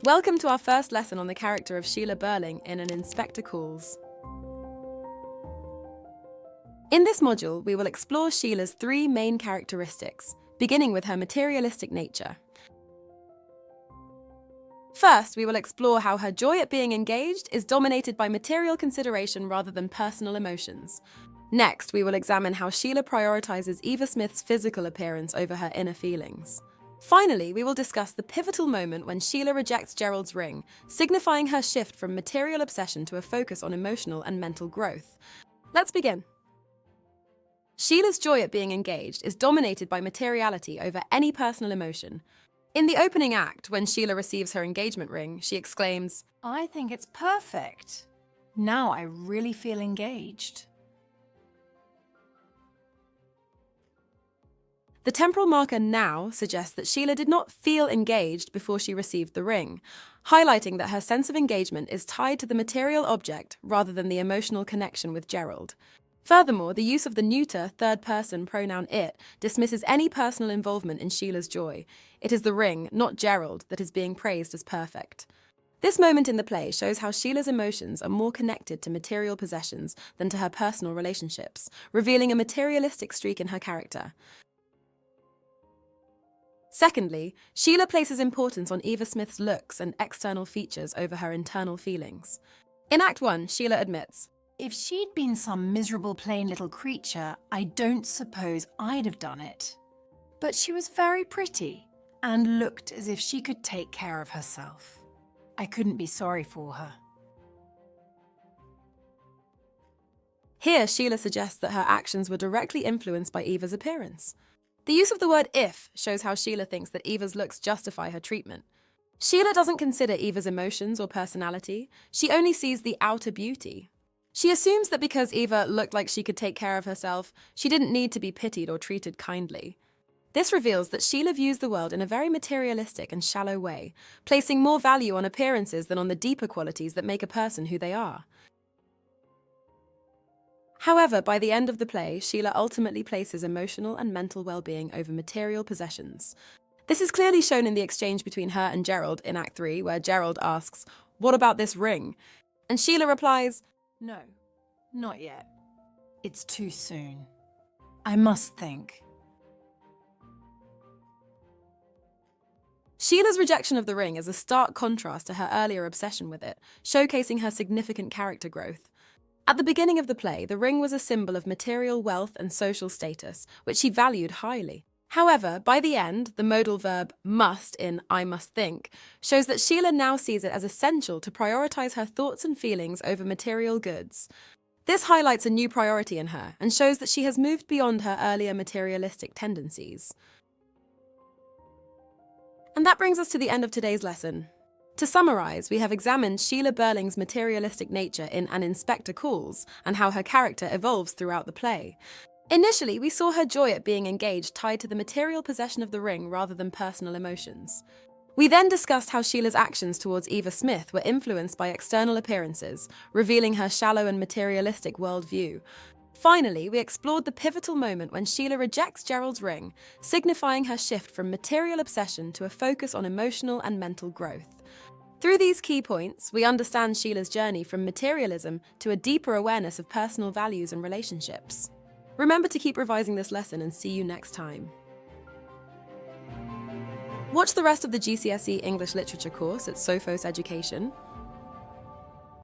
Welcome to our first lesson on the character of Sheila Birling in An Inspector Calls. In this module, we will explore Sheila's three main characteristics, beginning with her materialistic nature. First, we will explore how her joy at being engaged is dominated by material consideration rather than personal emotions. Next, we will examine how Sheila prioritizes Eva Smith's physical appearance over her inner feelings. Finally, we will discuss the pivotal moment when Sheila rejects Gerald's ring, signifying her shift from material obsession to a focus on emotional and mental growth. Let's begin. Sheila's joy at being engaged is dominated by materiality over any personal emotion. In the opening act, when Sheila receives her engagement ring, she exclaims, "I think it's perfect. Now I really feel engaged." The temporal marker now suggests that Sheila did not feel engaged before she received the ring, highlighting that her sense of engagement is tied to the material object rather than the emotional connection with Gerald. Furthermore, the use of the neuter, third-person pronoun it dismisses any personal involvement in Sheila's joy. It is the ring, not Gerald, that is being praised as perfect. This moment in the play shows how Sheila's emotions are more connected to material possessions than to her personal relationships, revealing a materialistic streak in her character. Secondly, Sheila places importance on Eva Smith's looks and external features over her internal feelings. In Act 1, Sheila admits, "If she'd been some miserable plain little creature, I don't suppose I'd have done it. But she was very pretty and looked as if she could take care of herself. I couldn't be sorry for her." Here, Sheila suggests that her actions were directly influenced by Eva's appearance. The use of the word if shows how Sheila thinks that Eva's looks justify her treatment. Sheila doesn't consider Eva's emotions or personality, she only sees the outer beauty. She assumes that because Eva looked like she could take care of herself, she didn't need to be pitied or treated kindly. This reveals that Sheila views the world in a very materialistic and shallow way, placing more value on appearances than on the deeper qualities that make a person who they are. However, by the end of the play, Sheila ultimately places emotional and mental well-being over material possessions. This is clearly shown in the exchange between her and Gerald in Act 3, where Gerald asks, "What about this ring?" And Sheila replies, "No, not yet. It's too soon. I must think." Sheila's rejection of the ring is a stark contrast to her earlier obsession with it, showcasing her significant character growth. At the beginning of the play, the ring was a symbol of material wealth and social status, which she valued highly. However, by the end, the modal verb must in I must think shows that Sheila now sees it as essential to prioritize her thoughts and feelings over material goods. This highlights a new priority in her and shows that she has moved beyond her earlier materialistic tendencies. And that brings us to the end of today's lesson. To summarize, we have examined Sheila Birling's materialistic nature in An Inspector Calls and how her character evolves throughout the play. Initially, we saw her joy at being engaged tied to the material possession of the ring rather than personal emotions. We then discussed how Sheila's actions towards Eva Smith were influenced by external appearances, revealing her shallow and materialistic worldview. Finally, we explored the pivotal moment when Sheila rejects Gerald's ring, signifying her shift from material obsession to a focus on emotional and mental growth. Through these key points, we understand Sheila's journey from materialism to a deeper awareness of personal values and relationships. Remember to keep revising this lesson and see you next time. Watch the rest of the GCSE English Literature course at Sophos Education.